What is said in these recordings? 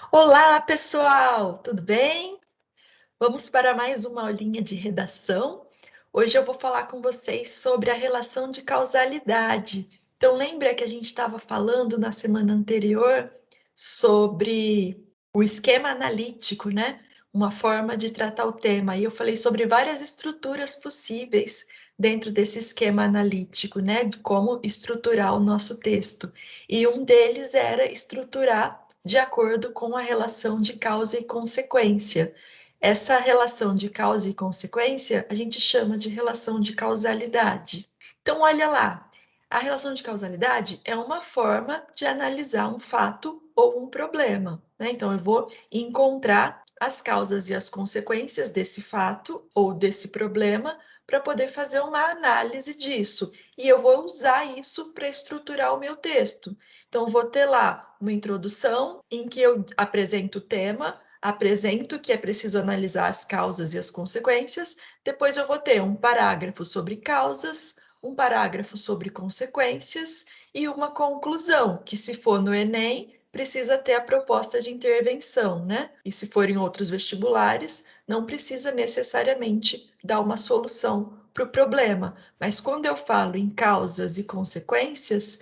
Olá, pessoal! Tudo bem? Vamos para mais uma aulinha de redação. Hoje eu vou falar com vocês sobre a relação de causalidade. Então, lembra que a gente estava falando na semana anterior sobre o esquema analítico, né? Uma forma de tratar o tema. E eu falei sobre várias estruturas possíveis dentro desse esquema analítico, né? De como estruturar o nosso texto. E um deles era estruturar de acordo com a relação de causa e consequência. Essa relação de causa e consequência a gente chama de relação de causalidade. Então, olha lá, a relação de causalidade é uma forma de analisar um fato ou um problema, né? Então, eu vou encontrar as causas e as consequências desse fato ou desse problema para poder fazer uma análise disso. E eu vou usar isso para estruturar o meu texto. Então, vou ter lá uma introdução em que eu apresento o tema, apresento que é preciso analisar as causas e as consequências, depois eu vou ter um parágrafo sobre causas, um parágrafo sobre consequências e uma conclusão, que se for no Enem, precisa ter a proposta de intervenção, né? E se for em outros vestibulares, não precisa necessariamente dar uma solução para o problema. Mas quando eu falo em causas e consequências,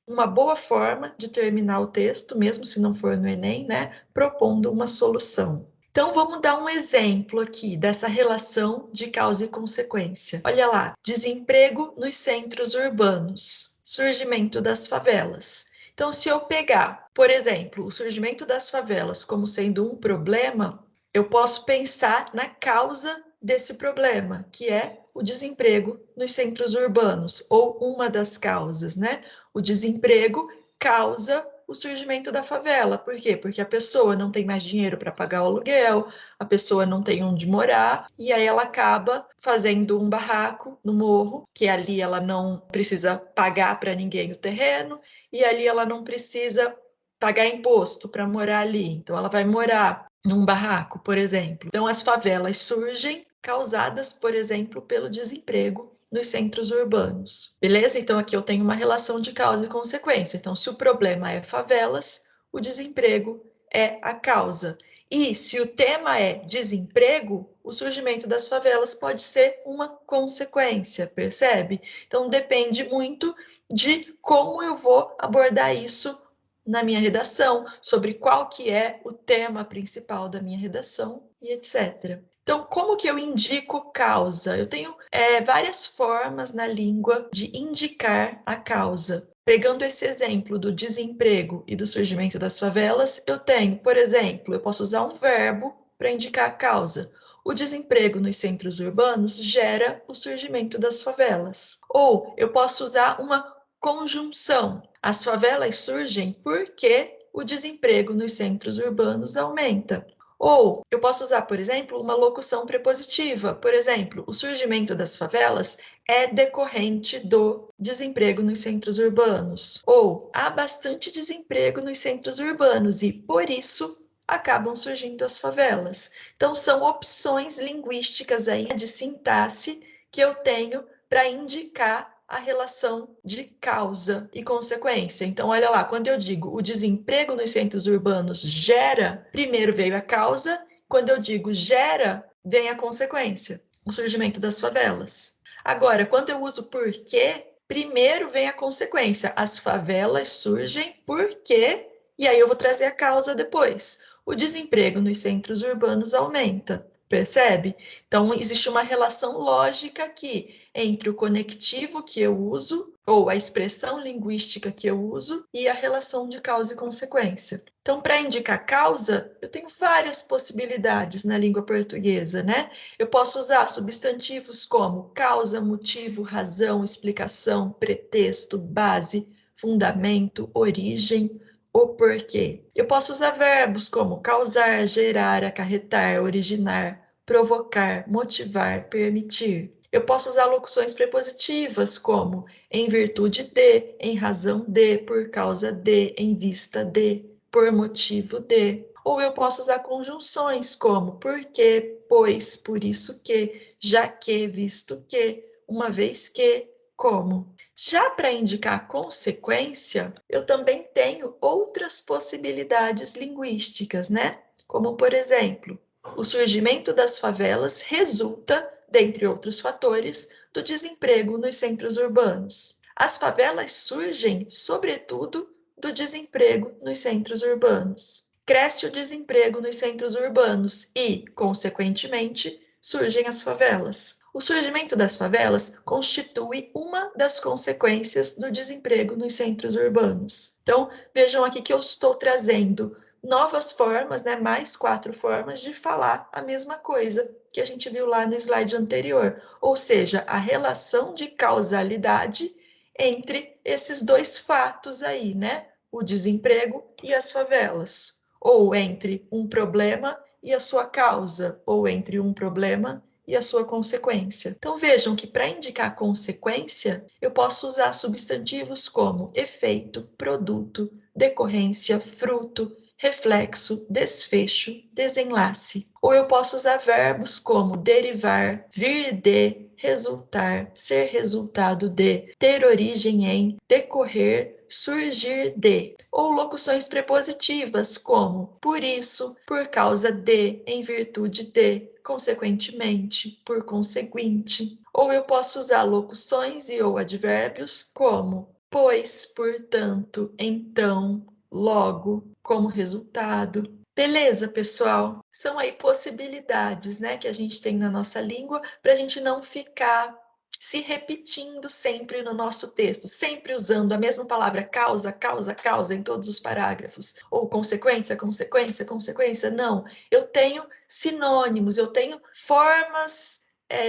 uma boa forma de terminar o texto, mesmo se não for no Enem, né? Propondo uma solução. Então, vamos dar um exemplo aqui dessa relação de causa e consequência. Olha lá, desemprego nos centros urbanos, surgimento das favelas. Então, se eu pegar, por exemplo, o surgimento das favelas como sendo um problema, eu posso pensar na causa desse problema, que é o desemprego nos centros urbanos, ou uma das causas, né? O desemprego causa o surgimento da favela. Por quê? Porque a pessoa não tem mais dinheiro para pagar o aluguel, a pessoa não tem onde morar, e aí ela acaba fazendo um barraco no morro, que ali ela não precisa pagar para ninguém o terreno, e ali ela não precisa pagar imposto para morar ali. Então ela vai morar num barraco, por exemplo. Então as favelas surgem causadas, por exemplo, pelo desemprego nos centros urbanos. Beleza? Então aqui eu tenho uma relação de causa e consequência. Então, se o problema é favelas, o desemprego é a causa. E se o tema é desemprego, o surgimento das favelas pode ser uma consequência, percebe? Então depende muito de como eu vou abordar isso na minha redação, sobre qual que é o tema principal da minha redação e etc. Então, como que eu indico causa? Eu tenho várias formas na língua de indicar a causa. Pegando esse exemplo do desemprego e do surgimento das favelas, eu tenho, por exemplo, eu posso usar um verbo para indicar a causa. O desemprego nos centros urbanos gera o surgimento das favelas. Ou eu posso usar uma conjunção. As favelas surgem porque o desemprego nos centros urbanos aumenta. Ou eu posso usar, por exemplo, uma locução prepositiva. Por exemplo, o surgimento das favelas é decorrente do desemprego nos centros urbanos. Ou há bastante desemprego nos centros urbanos e, por isso, acabam surgindo as favelas. Então, são opções linguísticas aí de sintaxe que eu tenho para indicar a relação de causa e consequência. Então, olha lá, quando eu digo o desemprego nos centros urbanos gera, primeiro veio a causa, quando eu digo gera, vem a consequência, o surgimento das favelas. Agora, quando eu uso porque, primeiro vem a consequência. As favelas surgem porque, e aí eu vou trazer a causa depois. O desemprego nos centros urbanos aumenta, percebe? Então, existe uma relação lógica aqui entre o conectivo que eu uso, ou a expressão linguística que eu uso, e a relação de causa e consequência. Então, para indicar causa, eu tenho várias possibilidades na língua portuguesa, né? Eu posso usar substantivos como causa, motivo, razão, explicação, pretexto, base, fundamento, origem, o porquê. Eu posso usar verbos como causar, gerar, acarretar, originar, provocar, motivar, permitir. Eu posso usar locuções prepositivas como em virtude de, em razão de, por causa de, em vista de, por motivo de. Ou eu posso usar conjunções como porque, pois, por isso que, já que, visto que, uma vez que, como. Já para indicar consequência, eu também tenho outras possibilidades linguísticas, né? Como, por exemplo, o surgimento das favelas resulta, dentre outros fatores, do desemprego nos centros urbanos. As favelas surgem, sobretudo, do desemprego nos centros urbanos. Cresce o desemprego nos centros urbanos e, consequentemente, surgem as favelas. O surgimento das favelas constitui uma das consequências do desemprego nos centros urbanos. Então, vejam aqui que eu estou trazendo novas formas, né, mais 4 formas de falar a mesma coisa que a gente viu lá no slide anterior, ou seja, a relação de causalidade entre esses dois fatos aí, né, o desemprego e as favelas, ou entre um problema e a sua causa, ou entre um problema e a sua consequência. Então vejam que para indicar consequência, eu posso usar substantivos como efeito, produto, decorrência, fruto, reflexo, desfecho, desenlace. Ou eu posso usar verbos como derivar, vir de, resultar, ser resultado de, ter origem em, decorrer, surgir de. Ou locuções prepositivas como por isso, por causa de, em virtude de, consequentemente, por conseguinte. Ou eu posso usar locuções e ou advérbios como pois, portanto, então, logo, como resultado. Beleza, pessoal? São aí possibilidades, né, que a gente tem na nossa língua para a gente não ficar se repetindo sempre no nosso texto, sempre usando a mesma palavra causa, causa, causa em todos os parágrafos, ou consequência, consequência, consequência. Não, eu tenho sinônimos, eu tenho formas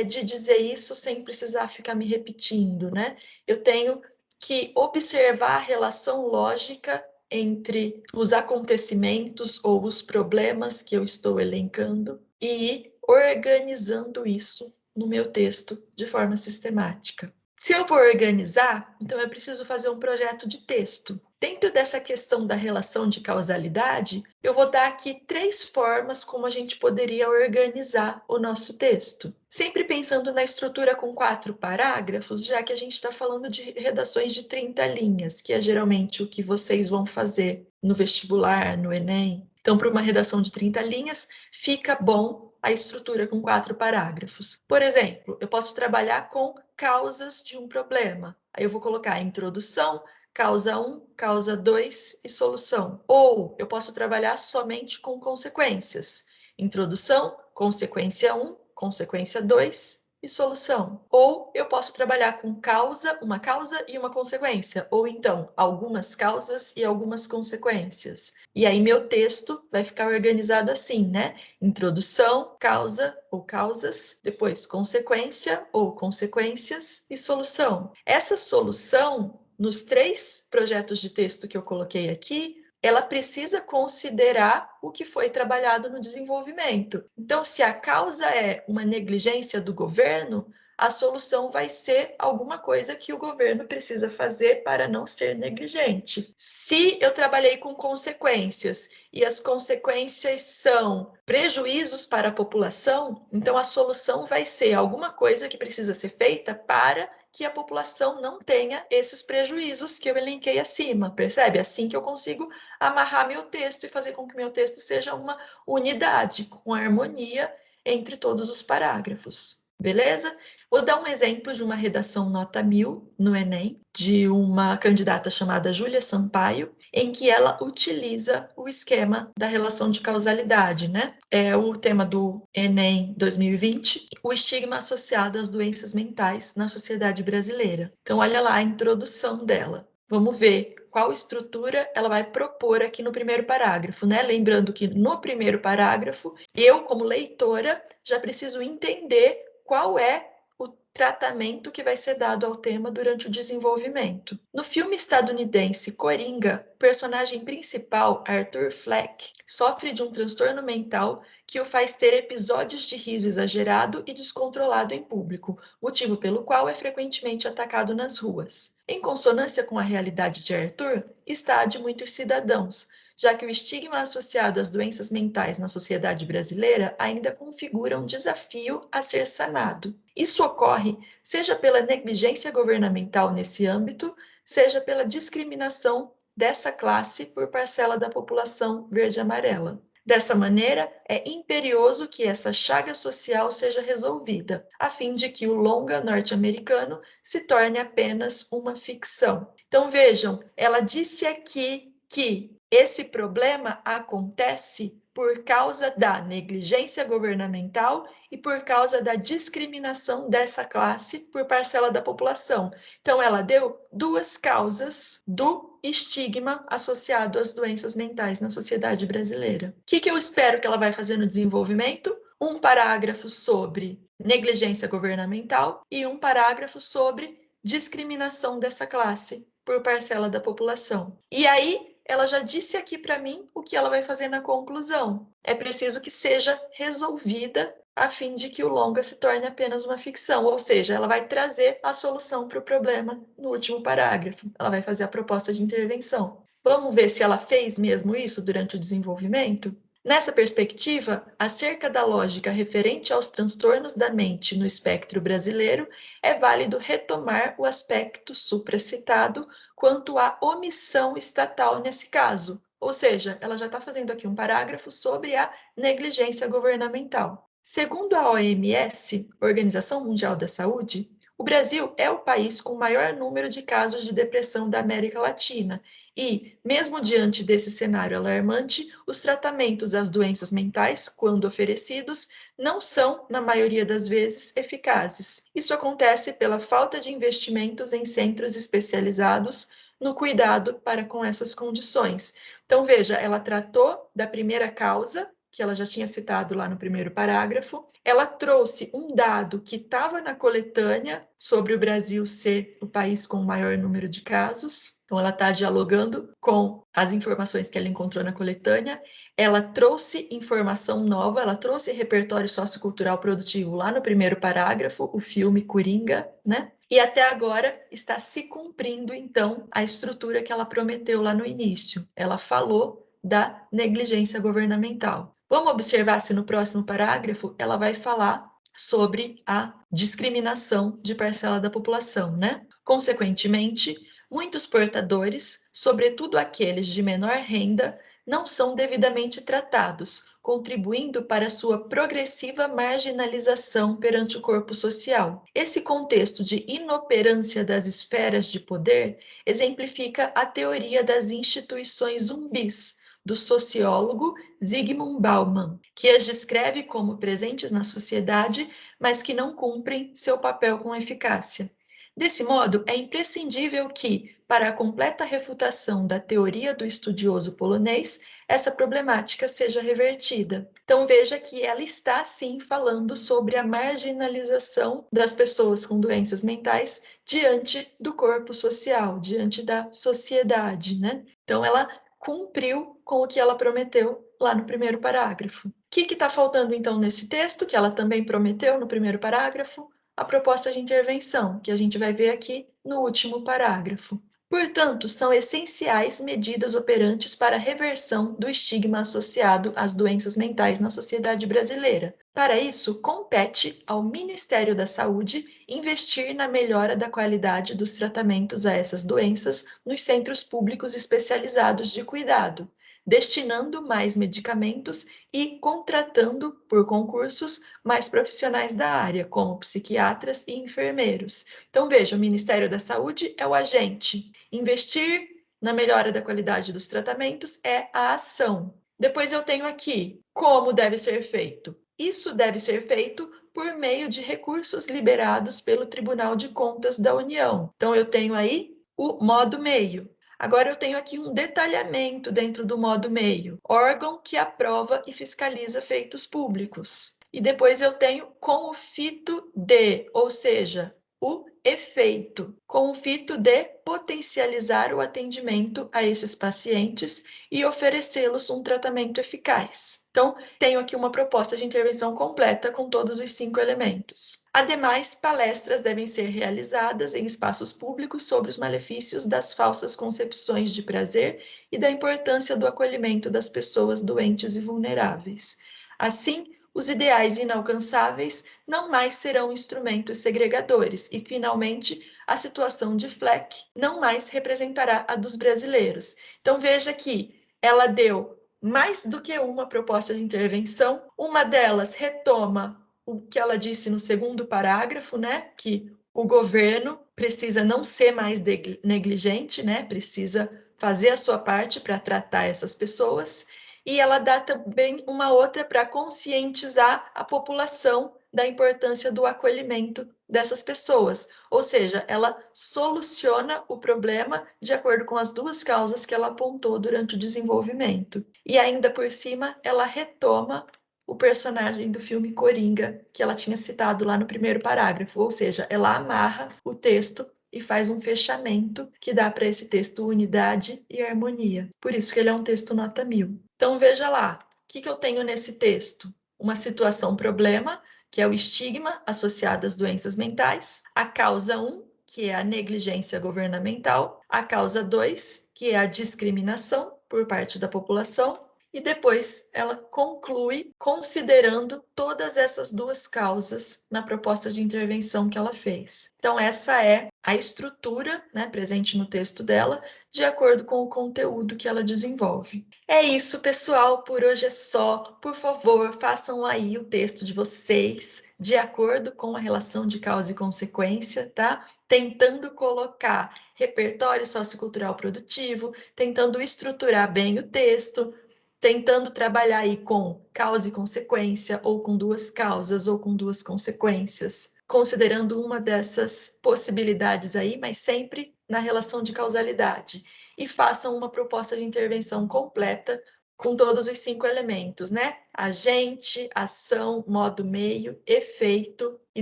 de dizer isso sem precisar ficar me repetindo, né? Eu tenho que observar a relação lógica entre os acontecimentos ou os problemas que eu estou elencando e ir organizando isso no meu texto de forma sistemática. Se eu vou organizar, então eu preciso fazer um projeto de texto. Dentro dessa questão da relação de causalidade, eu vou dar aqui 3 formas como a gente poderia organizar o nosso texto. Sempre pensando na estrutura com 4 parágrafos, já que a gente está falando de redações de 30 linhas, que é geralmente o que vocês vão fazer no vestibular, no Enem. Então, para uma redação de 30 linhas, fica bom a estrutura com 4 parágrafos. Por exemplo, eu posso trabalhar com causas de um problema. Aí eu vou colocar introdução, causa 1, causa 2 e solução. Ou eu posso trabalhar somente com consequências. Introdução, consequência 1, consequência 2 e solução. Ou eu posso trabalhar com uma causa e uma consequência, ou então algumas causas e algumas consequências. E aí meu texto vai ficar organizado assim, né? Introdução, causa ou causas, depois consequência ou consequências e solução. Essa solução, nos 3 projetos de texto que eu coloquei aqui, ela precisa considerar o que foi trabalhado no desenvolvimento. Então, se a causa é uma negligência do governo, a solução vai ser alguma coisa que o governo precisa fazer para não ser negligente. Se eu trabalhei com consequências e as consequências são prejuízos para a população, então a solução vai ser alguma coisa que precisa ser feita para que a população não tenha esses prejuízos que eu elenquei acima, percebe? Assim que eu consigo amarrar meu texto e fazer com que meu texto seja uma unidade, com harmonia entre todos os parágrafos. Beleza? Vou dar um exemplo de uma redação nota 1000 no Enem, de uma candidata chamada Júlia Sampaio, em que ela utiliza o esquema da relação de causalidade, né? É o tema do Enem 2020, o estigma associado às doenças mentais na sociedade brasileira. Então, olha lá a introdução dela. Vamos ver qual estrutura ela vai propor aqui no primeiro parágrafo, né? Lembrando que no primeiro parágrafo, eu, como leitora, já preciso entender qual é o tratamento que vai ser dado ao tema durante o desenvolvimento. No filme estadunidense Coringa, o personagem principal, Arthur Fleck, sofre de um transtorno mental que o faz ter episódios de riso exagerado e descontrolado em público, motivo pelo qual é frequentemente atacado nas ruas. Em consonância com a realidade de Arthur está a de muitos cidadãos, já que o estigma associado às doenças mentais na sociedade brasileira ainda configura um desafio a ser sanado. Isso ocorre seja pela negligência governamental nesse âmbito, seja pela discriminação dessa classe por parcela da população verde-amarela. Dessa maneira, é imperioso que essa chaga social seja resolvida, a fim de que o longa norte-americano se torne apenas uma ficção. Então vejam, ela disse aqui que esse problema acontece por causa da negligência governamental e por causa da discriminação dessa classe por parcela da população. Então, ela deu duas causas do estigma associado às doenças mentais na sociedade brasileira. O que eu espero que ela vai fazer no desenvolvimento? Um parágrafo sobre negligência governamental e um parágrafo sobre discriminação dessa classe por parcela da população. E aí, ela já disse aqui para mim o que ela vai fazer na conclusão. É preciso que seja resolvida a fim de que o longa se torne apenas uma ficção, ou seja, ela vai trazer a solução para o problema no último parágrafo. Ela vai fazer a proposta de intervenção. Vamos ver se ela fez mesmo isso durante o desenvolvimento? Nessa perspectiva, acerca da lógica referente aos transtornos da mente no espectro brasileiro, é válido retomar o aspecto supracitado quanto à omissão estatal nesse caso. Ou seja, ela já está fazendo aqui um parágrafo sobre a negligência governamental. Segundo a OMS, Organização Mundial da Saúde, o Brasil é o país com maior número de casos de depressão da América Latina e, mesmo diante desse cenário alarmante, os tratamentos às doenças mentais, quando oferecidos, não são, na maioria das vezes, eficazes. Isso acontece pela falta de investimentos em centros especializados no cuidado para com essas condições. Então, veja, ela tratou da primeira causa, que ela já tinha citado lá no primeiro parágrafo, ela trouxe um dado que estava na coletânea sobre o Brasil ser o país com o maior número de casos. Então, ela está dialogando com as informações que ela encontrou na coletânea. Ela trouxe informação nova, ela trouxe repertório sociocultural produtivo lá no primeiro parágrafo, o filme Coringa, né? E até agora está se cumprindo, então, a estrutura que ela prometeu lá no início. Ela falou da negligência governamental. Vamos observar se no próximo parágrafo ela vai falar sobre a discriminação de parcela da população, né? Consequentemente, muitos portadores, sobretudo aqueles de menor renda, não são devidamente tratados, contribuindo para sua progressiva marginalização perante o corpo social. Esse contexto de inoperância das esferas de poder exemplifica a teoria das instituições zumbis, do sociólogo Zygmunt Bauman, que as descreve como presentes na sociedade, mas que não cumprem seu papel com eficácia. Desse modo, é imprescindível que, para a completa refutação da teoria do estudioso polonês, essa problemática seja revertida. Então, veja que ela está, sim, falando sobre a marginalização das pessoas com doenças mentais diante do corpo social, diante da sociedade, né? Então, ela cumpriu com o que ela prometeu lá no primeiro parágrafo. O que está faltando, então, nesse texto, que ela também prometeu no primeiro parágrafo? A proposta de intervenção, que a gente vai ver aqui no último parágrafo. Portanto, são essenciais medidas operantes para a reversão do estigma associado às doenças mentais na sociedade brasileira. Para isso, compete ao Ministério da Saúde investir na melhora da qualidade dos tratamentos a essas doenças nos centros públicos especializados de cuidado, destinando mais medicamentos e contratando, por concursos, mais profissionais da área, como psiquiatras e enfermeiros. Então, veja, o Ministério da Saúde é o agente. Investir na melhora da qualidade dos tratamentos é a ação. Depois eu tenho aqui como deve ser feito. Isso deve ser feito por meio de recursos liberados pelo Tribunal de Contas da União. Então, eu tenho aí o modo meio. Agora eu tenho aqui um detalhamento dentro do modo meio, órgão que aprova e fiscaliza feitos públicos. E depois eu tenho com o fito de, ou seja, o efeito, com o fito de potencializar o atendimento a esses pacientes e oferecê-los um tratamento eficaz. Então, tenho aqui uma proposta de intervenção completa com todos os 5 elementos. Ademais, palestras devem ser realizadas em espaços públicos sobre os malefícios das falsas concepções de prazer e da importância do acolhimento das pessoas doentes e vulneráveis. Assim, os ideais inalcançáveis não mais serão instrumentos segregadores e, finalmente, a situação de Fleck não mais representará a dos brasileiros. Então, veja que ela deu mais do que uma proposta de intervenção. Uma delas retoma o que ela disse no segundo parágrafo, né? Que o governo precisa não ser mais negligente, né? Precisa fazer a sua parte para tratar essas pessoas. E ela dá também uma outra para conscientizar a população da importância do acolhimento dessas pessoas. Ou seja, ela soluciona o problema de acordo com as duas causas que ela apontou durante o desenvolvimento. E ainda por cima, ela retoma o personagem do filme Coringa, que ela tinha citado lá no primeiro parágrafo, ou seja, ela amarra o texto e faz um fechamento que dá para esse texto unidade e harmonia. Por isso que ele é um texto nota 1000. Então veja lá, o que eu tenho nesse texto? Uma situação problema, que é o estigma associado às doenças mentais, a causa 1, que é a negligência governamental, a causa 2, que é a discriminação por parte da população, e depois ela conclui considerando todas essas duas causas na proposta de intervenção que ela fez. Então, essa é a estrutura, né, presente no texto dela, de acordo com o conteúdo que ela desenvolve. É isso, pessoal, por hoje é só. Por favor, façam aí o texto de vocês de acordo com a relação de causa e consequência, tá? Tentando colocar repertório sociocultural produtivo, tentando estruturar bem o texto, tentando trabalhar aí com causa e consequência, ou com duas causas, ou com duas consequências, considerando uma dessas possibilidades aí, mas sempre na relação de causalidade. E façam uma proposta de intervenção completa com todos os 5 elementos, né? Agente, ação, modo meio, efeito e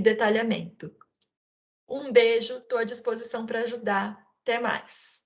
detalhamento. Um beijo, estou à disposição para ajudar. Até mais!